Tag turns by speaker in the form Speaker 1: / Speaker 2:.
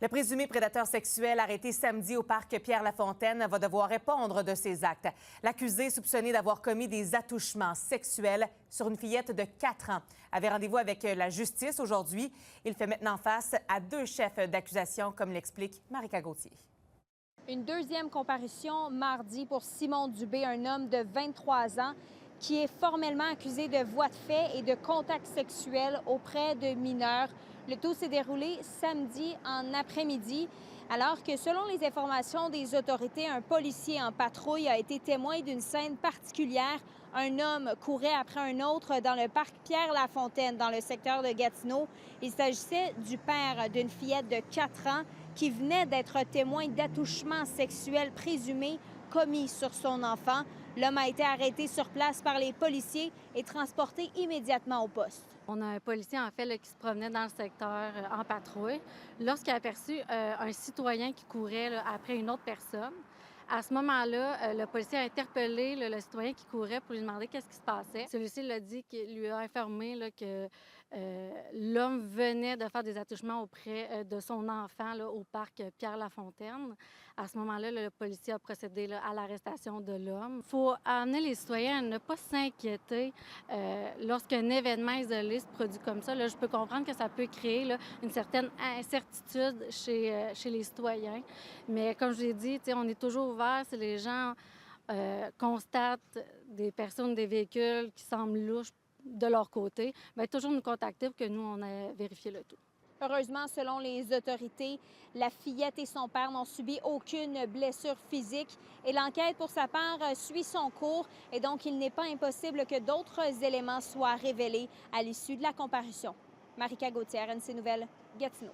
Speaker 1: Le présumé prédateur sexuel arrêté samedi au parc Pierre-Lafontaine va devoir répondre de ses actes. L'accusé, soupçonné d'avoir commis des attouchements sexuels sur une fillette de 4 ans, avait rendez-vous avec la justice aujourd'hui. Il fait maintenant face à 2 chefs d'accusation, comme l'explique Marika Gauthier.
Speaker 2: Une deuxième comparution mardi pour Simon Dubé, un homme de 23 ans qui est formellement accusé de voies de fait et de contact sexuel auprès de mineurs. Le tout s'est déroulé samedi en après-midi, alors que selon les informations des autorités, un policier en patrouille a été témoin d'une scène particulière. Un homme courait après un autre dans le parc Pierre-Lafontaine, dans le secteur de Gatineau. Il s'agissait du père d'une fillette de 4 ans qui venait d'être témoin d'attouchements sexuels présumés commis sur son enfant. L'homme a été arrêté sur place par les policiers et transporté immédiatement au poste.
Speaker 3: On a un policier, en fait, là, qui se promenait dans le secteur en patrouille lorsqu'il a aperçu un citoyen qui courait là, après une autre personne. À ce moment-là, le policier a interpellé le citoyen qui courait pour lui demander qu'est-ce qui se passait. Celui-ci l'a dit qu'il lui a informé là, que l'homme venait de faire des attouchements auprès de son enfant là, au parc Pierre-Lafontaine. À ce moment-là, le policier a procédé là, à l'arrestation de l'homme. Il faut amener les citoyens à ne pas s'inquiéter lorsqu'un événement isolé se produit comme ça. Là, je peux comprendre que ça peut créer là, une certaine incertitude chez les citoyens. Mais comme je l'ai dit, on est toujours ouvert si les gens constatent des personnes, des véhicules qui semblent louches de leur côté, bien, toujours nous contacter pour que nous, on ait vérifié le tout.
Speaker 2: Heureusement, selon les autorités, la fillette et son père n'ont subi aucune blessure physique et l'enquête, pour sa part, suit son cours et donc il n'est pas impossible que d'autres éléments soient révélés à l'issue de la comparution. Marika Gauthier, RNC Nouvelles, Gatineau.